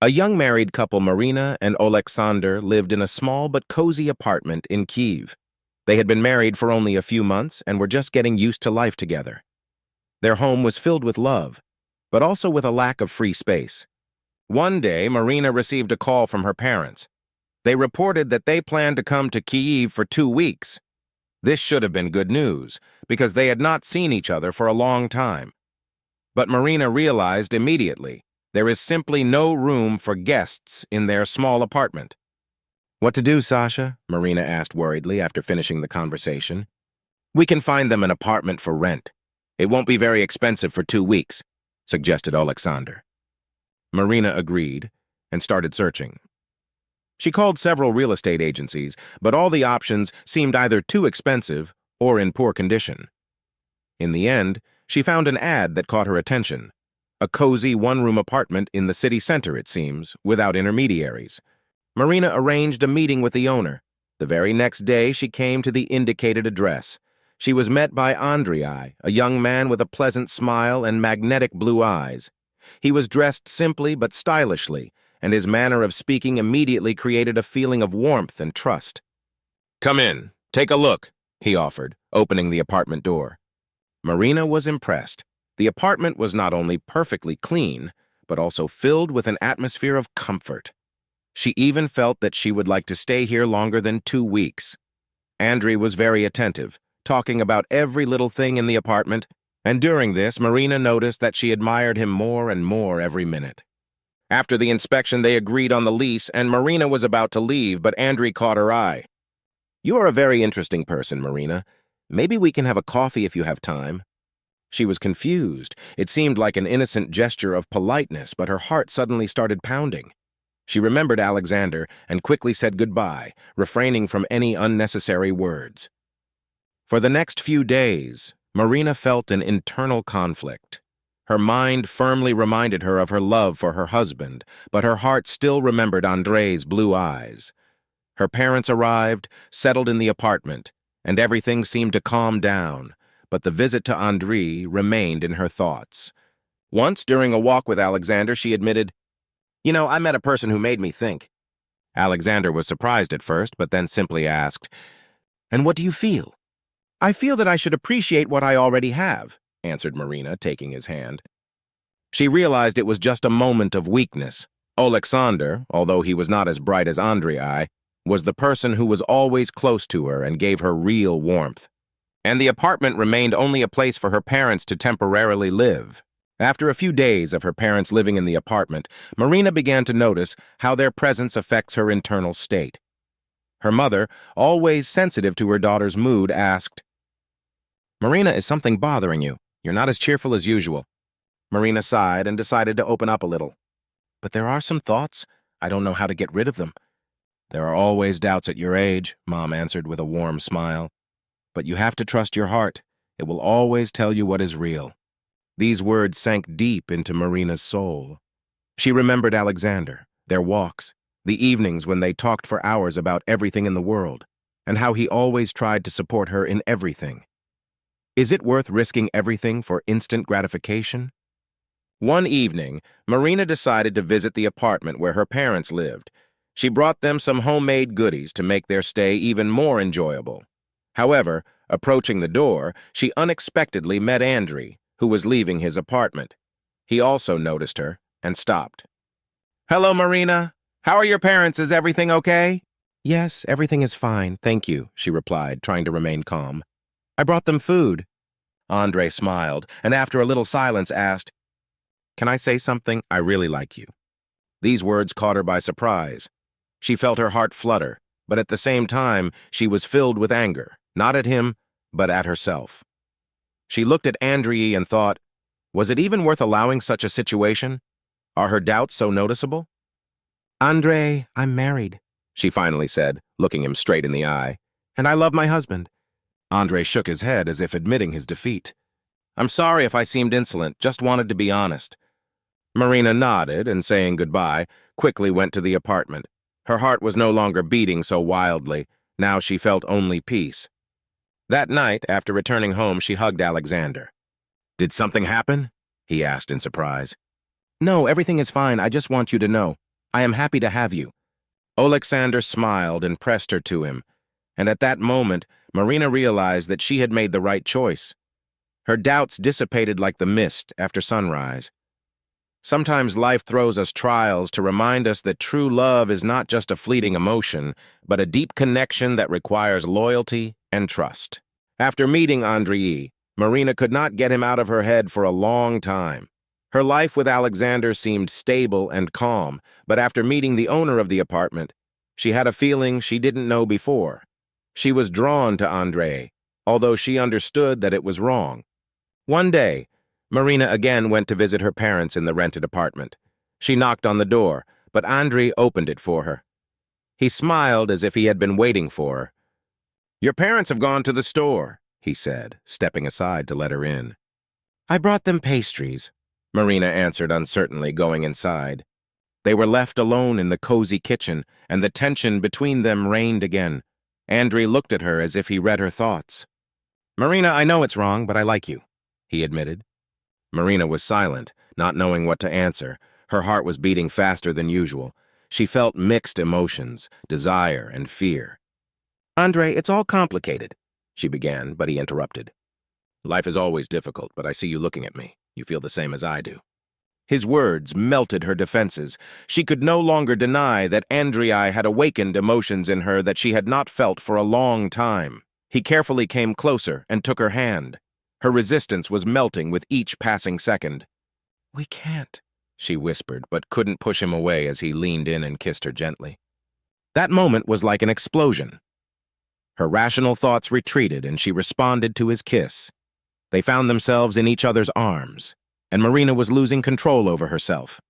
A young married couple, Marina and Oleksandr, lived in a small but cozy apartment in Kyiv. They had been married for only a few months and were just getting used to life together. Their home was filled with love, but also with a lack of free space. One day, Marina received a call from her parents. They reported that they planned to come to Kyiv for 2 weeks. This should have been good news, because they had not seen each other for a long time. But Marina realized immediately there is simply no room for guests in their small apartment. "What to do, Sasha?" Marina asked worriedly after finishing the conversation. "We can find them an apartment for rent. It won't be very expensive for 2 weeks," suggested Oleksandr. Marina agreed and started searching. She called several real estate agencies, but all the options seemed either too expensive or in poor condition. In the end, she found an ad that caught her attention. A cozy one-room apartment in the city center, it seems, without intermediaries. Marina arranged a meeting with the owner. The very next day, she came to the indicated address. She was met by Andrei, a young man with a pleasant smile and magnetic blue eyes. He was dressed simply but stylishly, and his manner of speaking immediately created a feeling of warmth and trust. "Come in, take a look," he offered, opening the apartment door. Marina was impressed. The apartment was not only perfectly clean, but also filled with an atmosphere of comfort. She even felt that she would like to stay here longer than 2 weeks. Andrei was very attentive, talking about every little thing in the apartment, and during this, Marina noticed that she admired him more and more every minute. After the inspection, they agreed on the lease, and Marina was about to leave, but Andrei caught her eye. "You are a very interesting person, Marina. Maybe we can have a coffee if you have time." She was confused. It seemed like an innocent gesture of politeness, but her heart suddenly started pounding. She remembered Alexander and quickly said goodbye, refraining from any unnecessary words. For the next few days, Marina felt an internal conflict. Her mind firmly reminded her of her love for her husband, but her heart still remembered Andrei's blue eyes. Her parents arrived, settled in the apartment, and everything seemed to calm down, but the visit to Andrei remained in her thoughts. Once, during a walk with Alexander, she admitted, "I met a person who made me think." Alexander was surprised at first, but then simply asked, "And what do you feel?" "I feel that I should appreciate what I already have," answered Marina, taking his hand. She realized it was just a moment of weakness. Oleksandr, although he was not as bright as Andrei, was the person who was always close to her and gave her real warmth. And the apartment remained only a place for her parents to temporarily live. After a few days of her parents living in the apartment, Marina began to notice how their presence affects her internal state. Her mother, always sensitive to her daughter's mood, asked, "Marina, is something bothering you? You're not as cheerful as usual." Marina sighed and decided to open up a little. "But there are some thoughts. I don't know how to get rid of them." "There are always doubts at your age," Mom answered with a warm smile. "But you have to trust your heart. It will always tell you what is real." These words sank deep into Marina's soul. She remembered Alexander, their walks, the evenings when they talked for hours about everything in the world, and how he always tried to support her in everything. Is it worth risking everything for instant gratification? One evening, Marina decided to visit the apartment where her parents lived. She brought them some homemade goodies to make their stay even more enjoyable. However, approaching the door, she unexpectedly met Andrei, who was leaving his apartment. He also noticed her and stopped. "Hello, Marina. How are your parents? Is everything okay?" "Yes, everything is fine, thank you," she replied, trying to remain calm. "I brought them food." Andrei smiled, and after a little silence asked, "Can I say something? I really like you." These words caught her by surprise. She felt her heart flutter, but at the same time, she was filled with anger, not at him, but at herself. She looked at Andrei and thought, was it even worth allowing such a situation? Are her doubts so noticeable? "Andrei, I'm married," she finally said, looking him straight in the eye. "And I love my husband." Andrei shook his head as if admitting his defeat. "I'm sorry if I seemed insolent, just wanted to be honest." Marina nodded and, saying goodbye, quickly went to the apartment. Her heart was no longer beating so wildly. Now she felt only peace. That night, after returning home, she hugged Alexander. "Did something happen?" he asked in surprise. "No, everything is fine. I just want you to know. I am happy to have you." Alexander smiled and pressed her to him, and at that moment, Marina realized that she had made the right choice. Her doubts dissipated like the mist after sunrise. Sometimes life throws us trials to remind us that true love is not just a fleeting emotion, but a deep connection that requires loyalty and trust. After meeting Andrei, Marina could not get him out of her head for a long time. Her life with Alexander seemed stable and calm, but after meeting the owner of the apartment, she had a feeling she didn't know before. She was drawn to Andrei, although she understood that it was wrong. One day, Marina again went to visit her parents in the rented apartment. She knocked on the door, but Andrei opened it for her. He smiled as if he had been waiting for her. "Your parents have gone to the store," he said, stepping aside to let her in. "I brought them pastries," Marina answered uncertainly, going inside. They were left alone in the cozy kitchen, and the tension between them reigned again. Andrei looked at her as if he read her thoughts. "Marina, I know it's wrong, but I like you," he admitted. Marina was silent, not knowing what to answer. Her heart was beating faster than usual. She felt mixed emotions, desire and fear. "Andrei, it's all complicated," she began, but he interrupted. "Life is always difficult, but I see you looking at me. You feel the same as I do." His words melted her defenses. She could no longer deny that Andrei had awakened emotions in her that she had not felt for a long time. He carefully came closer and took her hand. Her resistance was melting with each passing second. "We can't," she whispered, but couldn't push him away as he leaned in and kissed her gently. That moment was like an explosion. Her rational thoughts retreated and she responded to his kiss. They found themselves in each other's arms, and Marina was losing control over herself.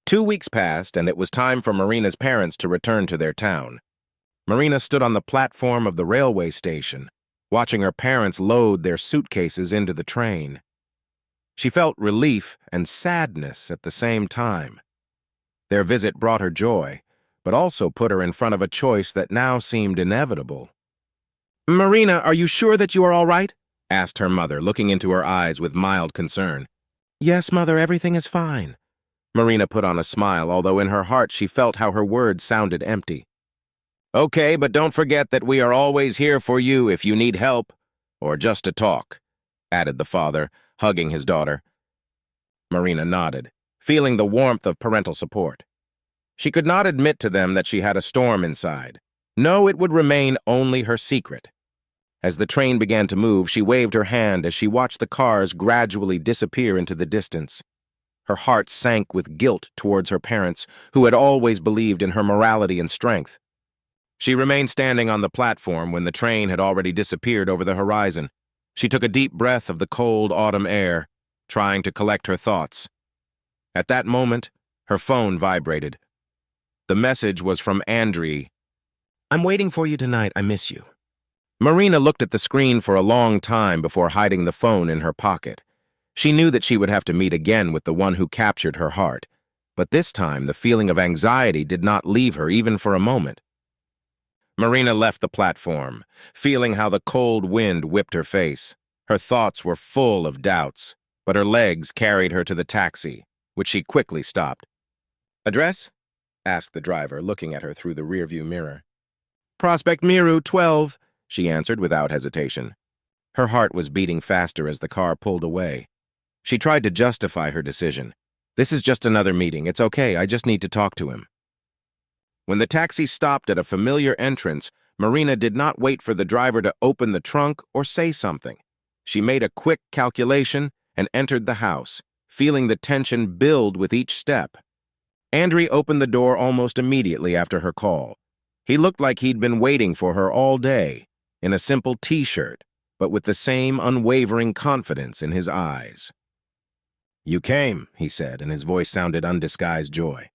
2 weeks passed, and it was time for Marina's parents to return to their town. Marina stood on the platform of the railway station, watching her parents load their suitcases into the train. She felt relief and sadness at the same time. Their visit brought her joy, but also put her in front of a choice that now seemed inevitable. "Marina, are you sure that you are all right?" asked her mother, looking into her eyes with mild concern. "Yes, Mother, everything is fine." Marina put on a smile, although in her heart she felt how her words sounded empty. "Okay, but don't forget that we are always here for you if you need help, or just to talk," added the father, hugging his daughter. Marina nodded, feeling the warmth of parental support. She could not admit to them that she had a storm inside. No, it would remain only her secret. As the train began to move, she waved her hand as she watched the cars gradually disappear into the distance. Her heart sank with guilt towards her parents, who had always believed in her morality and strength. She remained standing on the platform when the train had already disappeared over the horizon. She took a deep breath of the cold autumn air, trying to collect her thoughts. At that moment, her phone vibrated. The message was from Andrei. "I'm waiting for you tonight. I miss you." Marina looked at the screen for a long time before hiding the phone in her pocket. She knew that she would have to meet again with the one who captured her heart, but this time the feeling of anxiety did not leave her even for a moment. Marina left the platform, feeling how the cold wind whipped her face. Her thoughts were full of doubts, but her legs carried her to the taxi, which she quickly stopped. "Address?" asked the driver, looking at her through the rearview mirror. "Prospect Miru, 12, she answered without hesitation. Her heart was beating faster as the car pulled away. She tried to justify her decision. "This is just another meeting. It's okay. I just need to talk to him." When the taxi stopped at a familiar entrance, Marina did not wait for the driver to open the trunk or say something. She made a quick calculation and entered the house, feeling the tension build with each step. Andrei opened the door almost immediately after her call. He looked like he'd been waiting for her all day, in a simple t-shirt, but with the same unwavering confidence in his eyes. "You came," he said, and his voice sounded undisguised joy.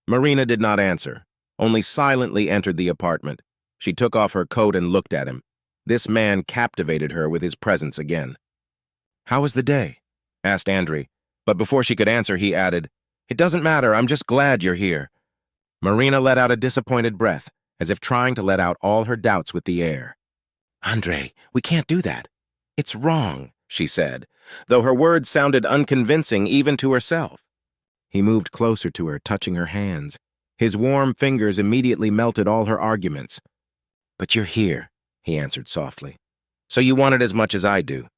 Marina did not answer, only silently entered the apartment. She took off her coat and looked at him. This man captivated her with his presence again. "How was the day?" asked Andrei, but before she could answer, he added, "It doesn't matter, I'm just glad you're here." Marina let out a disappointed breath, as if trying to let out all her doubts with the air. "Andrei, we can't do that. It's wrong," she said, though her words sounded unconvincing even to herself. He moved closer to her, touching her hands. His warm fingers immediately melted all her arguments. "But you're here," he answered softly. "So you want it as much as I do."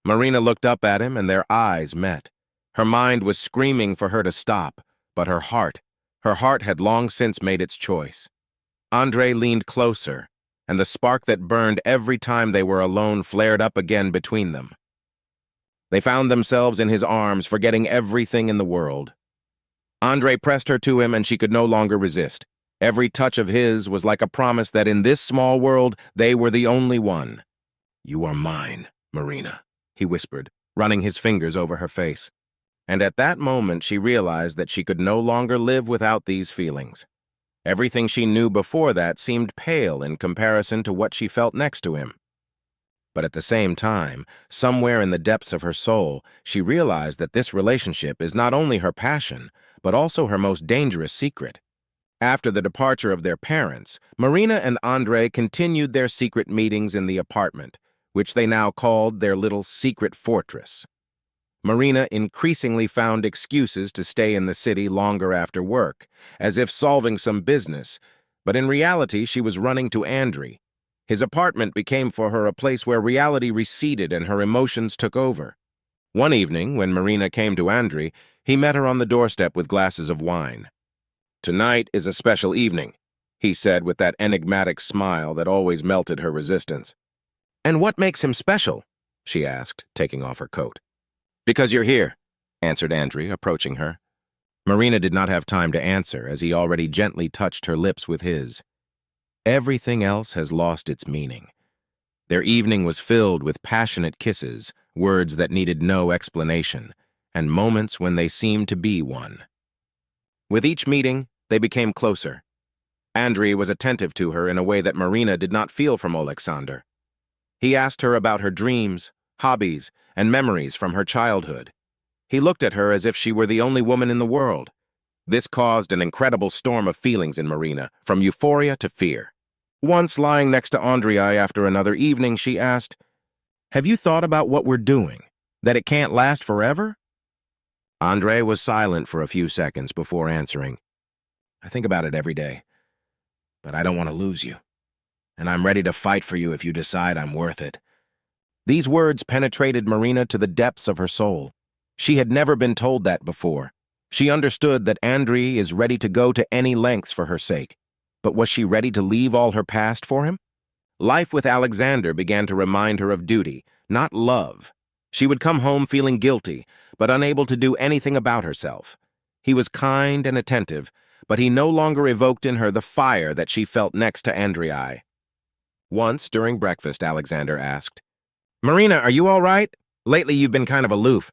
Marina looked up at him, and their eyes met. Her mind was screaming for her to stop, but her heart had long since made its choice. Andre leaned closer, and the spark that burned every time they were alone flared up again between them. They found themselves in his arms, forgetting everything in the world. Andre pressed her to him, and she could no longer resist. Every touch of his was like a promise that in this small world they were the only one. "You are mine, Marina," he whispered, running his fingers over her face. And at that moment she realized that she could no longer live without these feelings. Everything she knew before that seemed pale in comparison to what she felt next to him. But at the same time, somewhere in the depths of her soul, she realized that this relationship is not only her passion, but also her most dangerous secret. After the departure of their parents, Marina and Andre continued their secret meetings in the apartment, which they now called their little secret fortress. Marina increasingly found excuses to stay in the city longer after work, as if solving some business, but in reality she was running to Andre. His apartment became for her a place where reality receded and her emotions took over. One evening, when Marina came to Andre, he met her on the doorstep with glasses of wine. "Tonight is a special evening," he said with that enigmatic smile that always melted her resistance. "And what makes him special?" she asked, taking off her coat. "Because you're here," answered Andre, approaching her. Marina did not have time to answer, as he already gently touched her lips with his. Everything else has lost its meaning. Their evening was filled with passionate kisses, words that needed no explanation, and moments when they seemed to be one. With each meeting, they became closer. Andre was attentive to her in a way that Marina did not feel from Alexander. He asked her about her dreams, hobbies, and memories from her childhood. He looked at her as if she were the only woman in the world. This caused an incredible storm of feelings in Marina, from euphoria to fear. Once, lying next to Andre after another evening, she asked, "Have you thought about what we're doing? That it can't last forever?" Andre was silent for a few seconds before answering. "I think about it every day, but I don't want to lose you. And I'm ready to fight for you if you decide I'm worth it." These words penetrated Marina to the depths of her soul. She had never been told that before. She understood that Andre is ready to go to any lengths for her sake. But was she ready to leave all her past for him? Life with Alexander began to remind her of duty, not love. She would come home feeling guilty, but unable to do anything about herself. He was kind and attentive, but he no longer evoked in her the fire that she felt next to Andre. Once, during breakfast, Alexander asked, "Marina, are you all right? Lately you've been kind of aloof."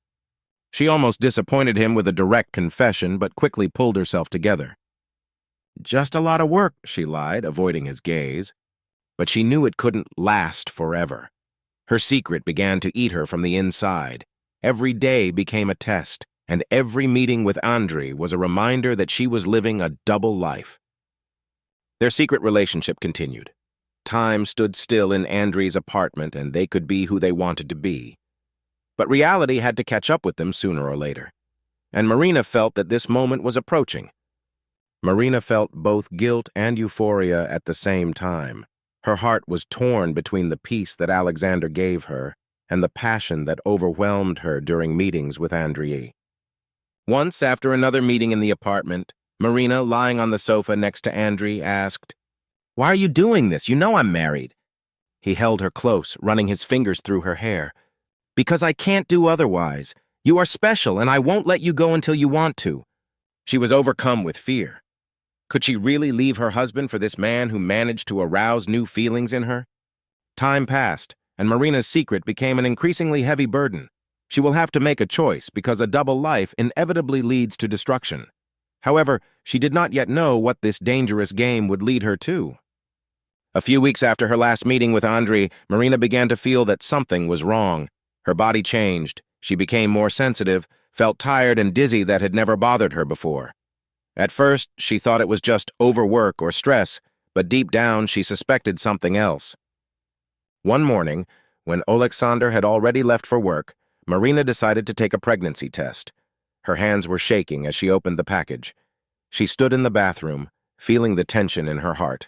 She almost disappointed him with a direct confession, but quickly pulled herself together. "Just a lot of work," she lied, avoiding his gaze. But she knew it couldn't last forever. Her secret began to eat her from the inside. Every day became a test, and every meeting with Andre was a reminder that she was living a double life. Their secret relationship continued. Time stood still in Andre's apartment, and they could be who they wanted to be. But reality had to catch up with them sooner or later. And Marina felt that this moment was approaching. Marina felt both guilt and euphoria at the same time. Her heart was torn between the peace that Alexander gave her and the passion that overwhelmed her during meetings with Andre. Once, after another meeting in the apartment, Marina, lying on the sofa next to Andre, asked, "Why are you doing this? You know I'm married." He held her close, running his fingers through her hair. "Because I can't do otherwise. You are special, and I won't let you go until you want to." She was overcome with fear. Could she really leave her husband for this man who managed to arouse new feelings in her? Time passed, and Marina's secret became an increasingly heavy burden. She will have to make a choice because a double life inevitably leads to destruction. However, she did not yet know what this dangerous game would lead her to. A few weeks after her last meeting with Andre, Marina began to feel that something was wrong. Her body changed. She became more sensitive, felt tired and dizzy that had never bothered her before. At first, she thought it was just overwork or stress, but deep down she suspected something else. One morning, when Alexander had already left for work, Marina decided to take a pregnancy test. Her hands were shaking as she opened the package. She stood in the bathroom, feeling the tension in her heart.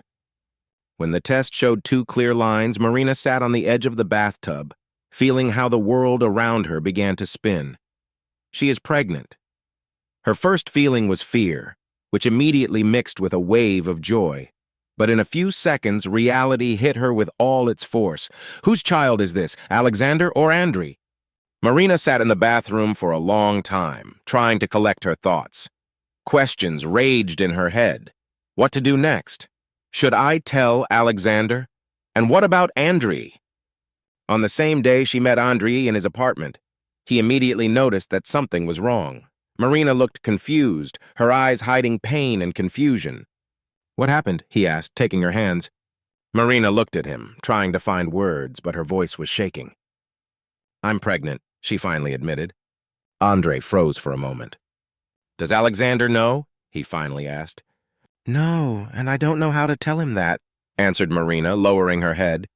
When the test showed 2 clear lines, Marina sat on the edge of the bathtub, feeling how the world around her began to spin. She is pregnant. Her first feeling was fear, which immediately mixed with a wave of joy. But in a few seconds, reality hit her with all its force. Whose child is this, Alexander or Andrei? Marina sat in the bathroom for a long time, trying to collect her thoughts. Questions raged in her head. What to do next? Should I tell Alexander? And what about Andrei? On the same day, she met Andrei in his apartment. He immediately noticed that something was wrong. Marina looked confused, her eyes hiding pain and confusion. What happened? He asked, taking her hands. Marina looked at him, trying to find words, but her voice was shaking. I'm pregnant, she finally admitted. Andrei froze for a moment. Does Alexander know? He finally asked. No, and I don't know how to tell him that, answered Marina, lowering her head.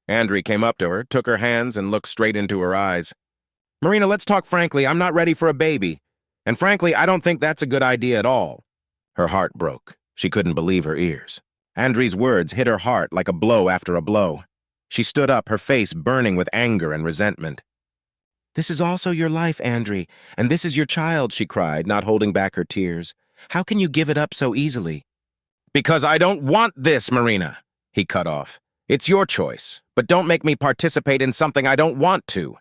Andrei came up to her, took her hands, and looked straight into her eyes. Marina, let's talk frankly. I'm not ready for a baby. And frankly, I don't think that's a good idea at all. Her heart broke. She couldn't believe her ears. Andrei's words hit her heart like a blow after a blow. She stood up, her face burning with anger and resentment. This is also your life, Andrei, and this is your child, she cried, not holding back her tears. How can you give it up so easily? Because I don't want this, Marina, he cut off. It's your choice, but don't make me participate in something I don't want to.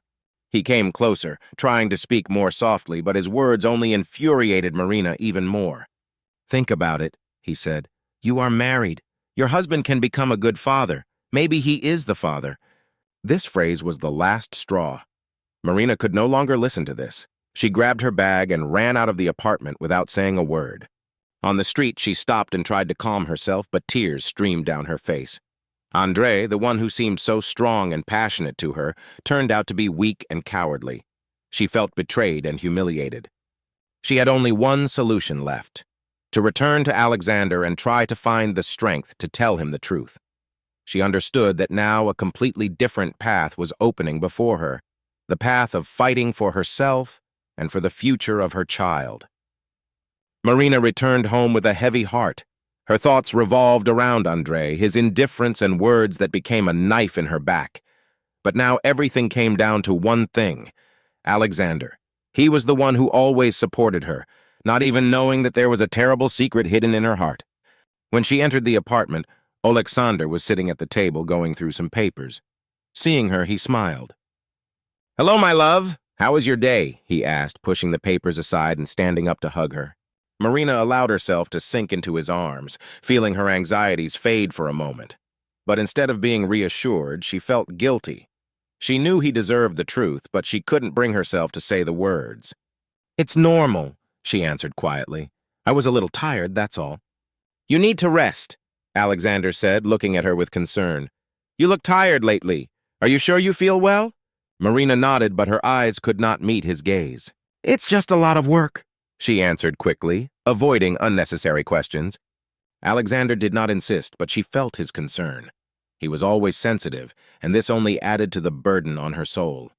He came closer, trying to speak more softly, but his words only infuriated Marina even more. Think about it, he said. You are married. Your husband can become a good father. Maybe he is the father. This phrase was the last straw. Marina could no longer listen to this. She grabbed her bag and ran out of the apartment without saying a word. On the street, she stopped and tried to calm herself, but tears streamed down her face. Andrei, the one who seemed so strong and passionate to her, turned out to be weak and cowardly. She felt betrayed and humiliated. She had only one solution left: to return to Alexander and try to find the strength to tell him the truth. She understood that now a completely different path was opening before her, the path of fighting for herself and for the future of her child. Marina returned home with a heavy heart. Her thoughts revolved around Andrei, his indifference and words that became a knife in her back. But now everything came down to one thing: Alexander. He was the one who always supported her, not even knowing that there was a terrible secret hidden in her heart. When she entered the apartment, Alexander was sitting at the table going through some papers. Seeing her, he smiled. Hello, my love. How was your day? He asked, pushing the papers aside and standing up to hug her. Marina allowed herself to sink into his arms, feeling her anxieties fade for a moment. But instead of being reassured, she felt guilty. She knew he deserved the truth, but she couldn't bring herself to say the words. It's normal, she answered quietly. I was a little tired, that's all. You need to rest, Alexander said, looking at her with concern. You look tired lately. Are you sure you feel well? Marina nodded, but her eyes could not meet his gaze. It's just a lot of work, she answered quickly, avoiding unnecessary questions. Alexander did not insist, but she felt his concern. He was always sensitive, and this only added to the burden on her soul.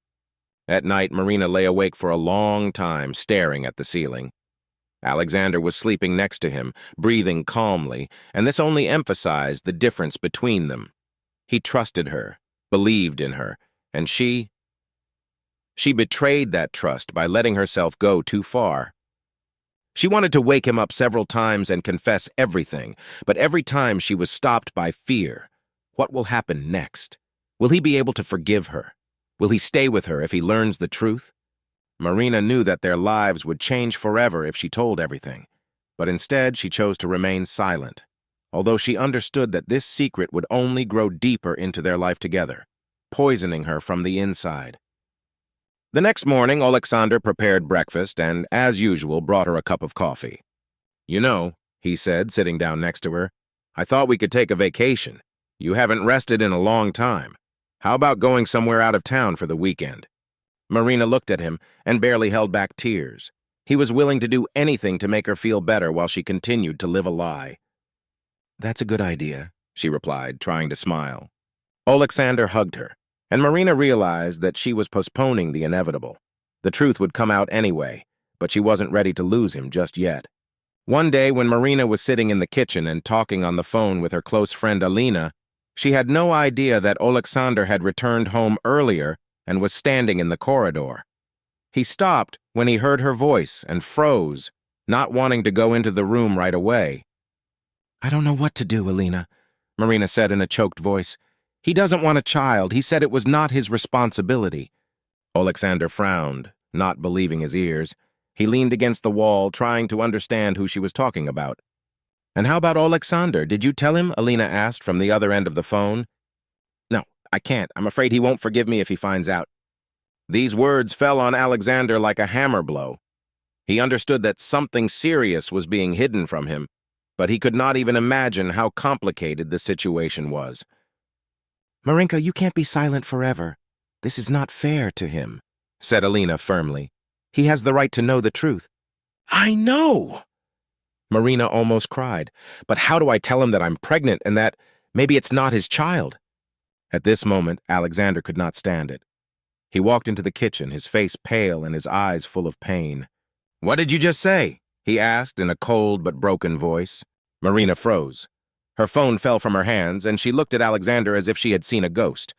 At night, Marina lay awake for a long time, staring at the ceiling. Alexander was sleeping next to him, breathing calmly, and this only emphasized the difference between them. He trusted her, believed in her, and she betrayed that trust by letting herself go too far. She wanted to wake him up several times and confess everything, but every time she was stopped by fear. What will happen next? Will he be able to forgive her? Will he stay with her if he learns the truth? Marina knew that their lives would change forever if she told everything, but instead she chose to remain silent, although she understood that this secret would only grow deeper into their life together, poisoning her from the inside. The next morning, Alexander prepared breakfast and, as usual, brought her a cup of coffee. You know, he said, sitting down next to her, I thought we could take a vacation. You haven't rested in a long time. How about going somewhere out of town for the weekend? Marina looked at him and barely held back tears. He was willing to do anything to make her feel better while she continued to live a lie. That's a good idea, she replied, trying to smile. Alexander hugged her, and Marina realized that she was postponing the inevitable. The truth would come out anyway, but she wasn't ready to lose him just yet. One day, when Marina was sitting in the kitchen and talking on the phone with her close friend Alina, she had no idea that Alexander had returned home earlier and was standing in the corridor. He stopped when he heard her voice and froze, not wanting to go into the room right away. "I don't know what to do, Alina," Marina said in a choked voice. "He doesn't want a child. He said it was not his responsibility." Alexander frowned, not believing his ears. He leaned against the wall, trying to understand who she was talking about. "And how about Alexander? Did you tell him?" Alina asked from the other end of the phone. "No, I can't. I'm afraid he won't forgive me if he finds out." These words fell on Alexander like a hammer blow. He understood that something serious was being hidden from him, but he could not even imagine how complicated the situation was. "Marinka, you can't be silent forever. This is not fair to him," said Alina firmly. "He has the right to know the truth." "I know!" Marina almost cried. "But how do I tell him that I'm pregnant and that maybe it's not his child?" At this moment, Alexander could not stand it. He walked into the kitchen, his face pale and his eyes full of pain. "What did you just say?" he asked in a cold but broken voice. Marina froze. Her phone fell from her hands, and she looked at Alexander as if she had seen a ghost.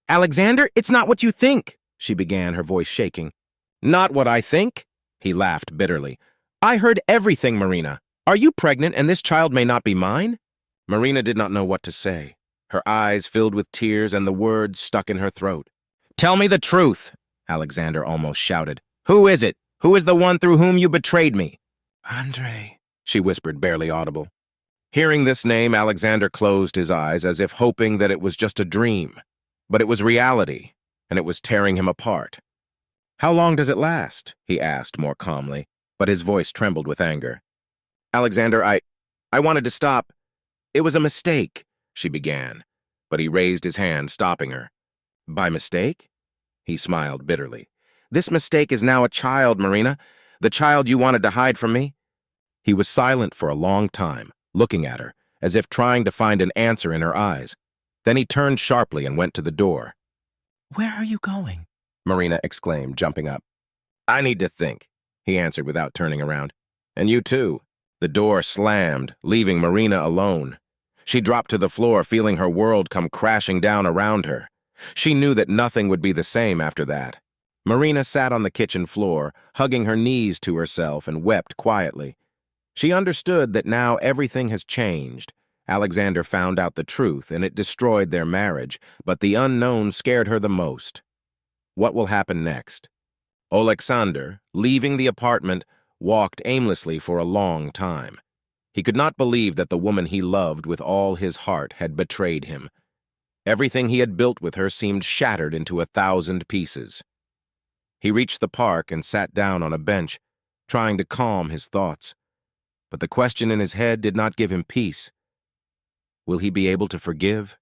"Alexander, it's not what you think," she began, her voice shaking. "Not what I think?" He laughed bitterly. "I heard everything, Marina. Are you pregnant and this child may not be mine?" Marina did not know what to say. Her eyes filled with tears and the words stuck in her throat. "Tell me the truth," Alexander almost shouted. "Who is it? Who is the one through whom you betrayed me?" "Andre," she whispered, barely audible. Hearing this name, Alexander closed his eyes as if hoping that it was just a dream. But it was reality, and it was tearing him apart. "How long does it last?" he asked more calmly, but his voice trembled with anger. "Alexander, I wanted to stop. It was a mistake," she began, but he raised his hand, stopping her. "By mistake?" He smiled bitterly. "This mistake is now a child, Marina, the child you wanted to hide from me." He was silent for a long time, looking at her, as if trying to find an answer in her eyes. Then he turned sharply and went to the door. "Where are you going?" Marina exclaimed, jumping up. "I need to think," he answered without turning around. "And you too." The door slammed, leaving Marina alone. She dropped to the floor, feeling her world come crashing down around her. She knew that nothing would be the same after that. Marina sat on the kitchen floor, hugging her knees to herself, and wept quietly. She understood that now everything has changed. Alexander found out the truth, and it destroyed their marriage, but the unknown scared her the most. What will happen next? Alexander, leaving the apartment, walked aimlessly for a long time. He could not believe that the woman he loved with all his heart had betrayed him. Everything he had built with her seemed shattered into 1,000 pieces. He reached the park and sat down on a bench, trying to calm his thoughts. But the question in his head did not give him peace. Will he be able to forgive?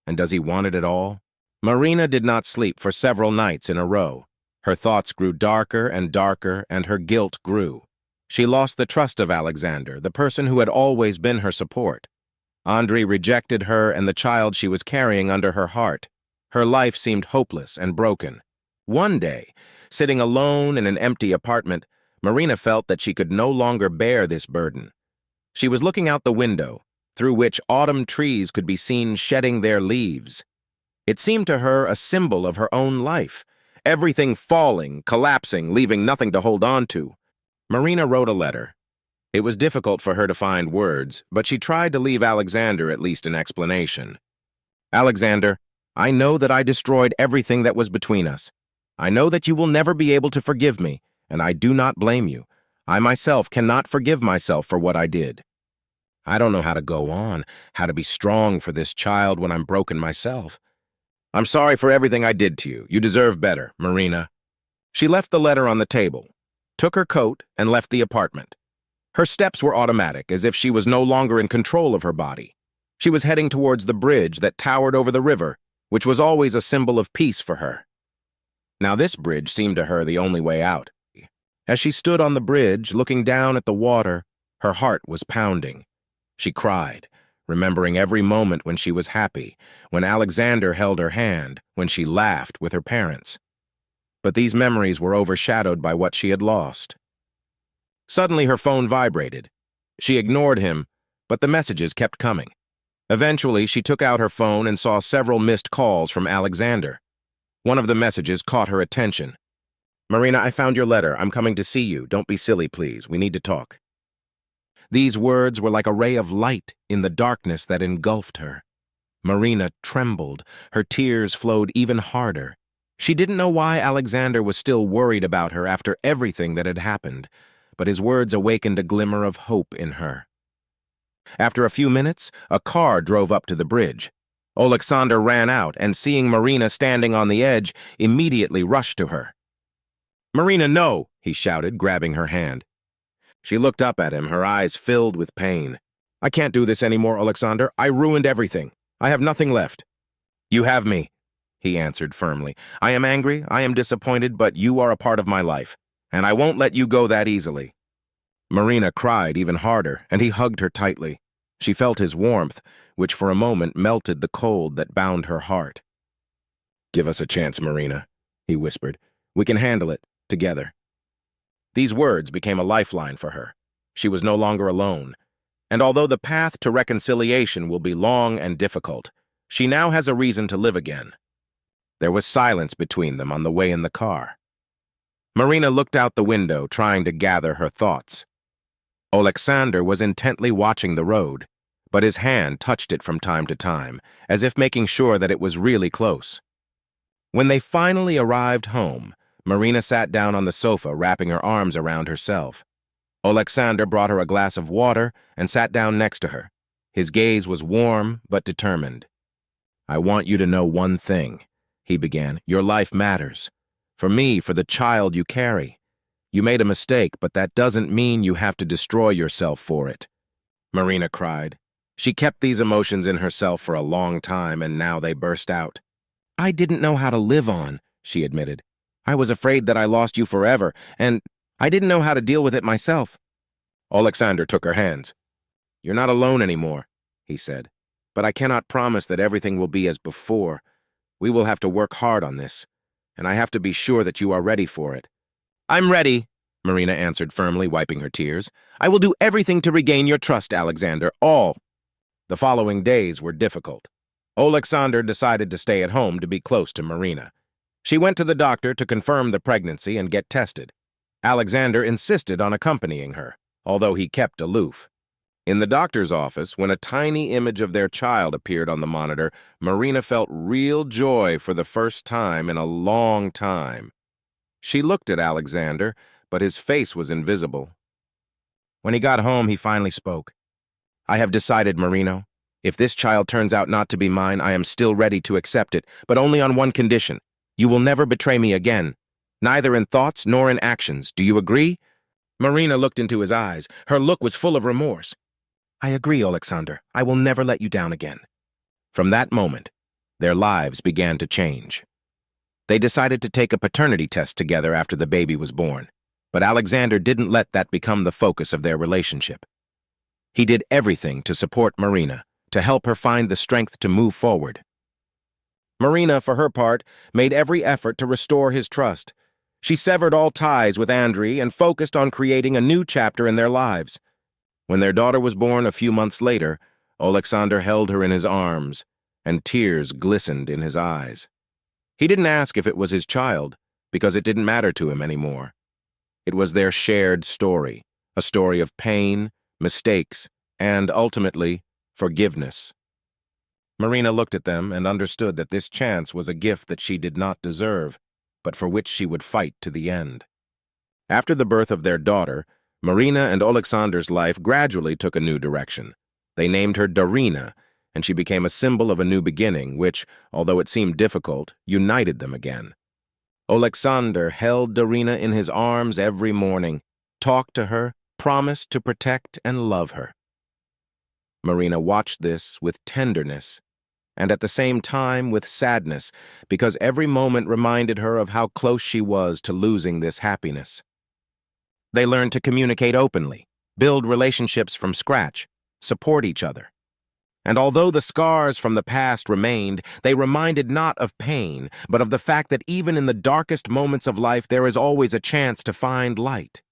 And does he want it at all? Marina did not sleep for several nights in a row. Her thoughts grew darker and darker, and her guilt grew. She lost the trust of Alexander, the person who had always been her support. Andre rejected her and the child she was carrying under her heart. Her life seemed hopeless and broken. One day, sitting alone in an empty apartment, Marina felt that she could no longer bear this burden. She was looking out the window, through which autumn trees could be seen shedding their leaves. It seemed to her a symbol of her own life, everything falling, collapsing, leaving nothing to hold on to. Marina wrote a letter. It was difficult for her to find words, but she tried to leave Alexander at least an explanation. "Alexander, I know that I destroyed everything that was between us. I know that you will never be able to forgive me, and I do not blame you. I myself cannot forgive myself for what I did. I don't know how to go on, how to be strong for this child when I'm broken myself. I'm sorry for everything I did to you. You deserve better, Marina." She left the letter on the table, took her coat, and left the apartment. Her steps were automatic, as if she was no longer in control of her body. She was heading towards the bridge that towered over the river, which was always a symbol of peace for her. Now this bridge seemed to her the only way out. As she stood on the bridge, looking down at the water, her heart was pounding. She cried, remembering every moment when she was happy, when Alexander held her hand, when she laughed with her parents. But these memories were overshadowed by what she had lost. Suddenly her phone vibrated. She ignored him, but the messages kept coming. Eventually, she took out her phone and saw several missed calls from Alexander. One of the messages caught her attention. "Marina, I found your letter. I'm coming to see you. Don't be silly, please. We need to talk." These words were like a ray of light in the darkness that engulfed her. Marina trembled. Her tears flowed even harder. She didn't know why Alexander was still worried about her after everything that had happened, but his words awakened a glimmer of hope in her. After a few minutes, a car drove up to the bridge. Alexander ran out and, seeing Marina standing on the edge, immediately rushed to her. "Marina, no!" he shouted, grabbing her hand. She looked up at him, her eyes filled with pain. "I can't do this anymore, Alexander. I ruined everything. I have nothing left." "You have me," he answered firmly. "I am angry, I am disappointed, but you are a part of my life, and I won't let you go that easily." Marina cried even harder, and he hugged her tightly. She felt his warmth, which for a moment melted the cold that bound her heart. "Give us a chance, Marina," he whispered. "We can handle it, together." These words became a lifeline for her. She was no longer alone. And although the path to reconciliation will be long and difficult, she now has a reason to live again. There was silence between them on the way in the car. Marina looked out the window, trying to gather her thoughts. Alexander was intently watching the road, but his hand touched it from time to time, as if making sure that it was really close. When they finally arrived home, Marina sat down on the sofa, wrapping her arms around herself. Alexander brought her a glass of water and sat down next to her. His gaze was warm but determined. "I want you to know one thing," he began. "Your life matters. For me, for the child you carry. You made a mistake, but that doesn't mean you have to destroy yourself for it." Marina cried. She kept these emotions in herself for a long time, and now they burst out. "I didn't know how to live on," she admitted. "I was afraid that I lost you forever, and I didn't know how to deal with it myself." Alexander took her hands. "You're not alone anymore," he said. "But I cannot promise that everything will be as before. We will have to work hard on this, and I have to be sure that you are ready for it." "I'm ready," Marina answered firmly, wiping her tears. "I will do everything to regain your trust, Alexander, all." The following days were difficult. Alexander decided to stay at home to be close to Marina. She went to the doctor to confirm the pregnancy and get tested. Alexander insisted on accompanying her, although he kept aloof. In the doctor's office, when a tiny image of their child appeared on the monitor, Marina felt real joy for the first time in a long time. She looked at Alexander, but his face was invisible. When he got home, he finally spoke. "I have decided, Marino. If this child turns out not to be mine, I am still ready to accept it, but only on one condition. You will never betray me again, neither in thoughts nor in actions. Do you agree?" Marina looked into his eyes. Her look was full of remorse. "I agree, Alexander. I will never let you down again." From that moment, their lives began to change. They decided to take a paternity test together after the baby was born, but Alexander didn't let that become the focus of their relationship. He did everything to support Marina, to help her find the strength to move forward. Marina, for her part, made every effort to restore his trust. She severed all ties with Andriy and focused on creating a new chapter in their lives. When their daughter was born a few months later, Alexander held her in his arms, and tears glistened in his eyes. He didn't ask if it was his child, because it didn't matter to him anymore. It was their shared story, a story of pain, mistakes, and, ultimately, forgiveness. Marina looked at them and understood that this chance was a gift that she did not deserve, but for which she would fight to the end. After the birth of their daughter, Marina and Alexander's life gradually took a new direction. They named her Darina, and she became a symbol of a new beginning, which, although it seemed difficult, united them again. Alexander held Darina in his arms every morning, talked to her, promised to protect and love her. Marina watched this with tenderness, and at the same time with sadness, because every moment reminded her of how close she was to losing this happiness. They learned to communicate openly, build relationships from scratch, support each other. And although the scars from the past remained, they reminded not of pain, but of the fact that even in the darkest moments of life there is always a chance to find light.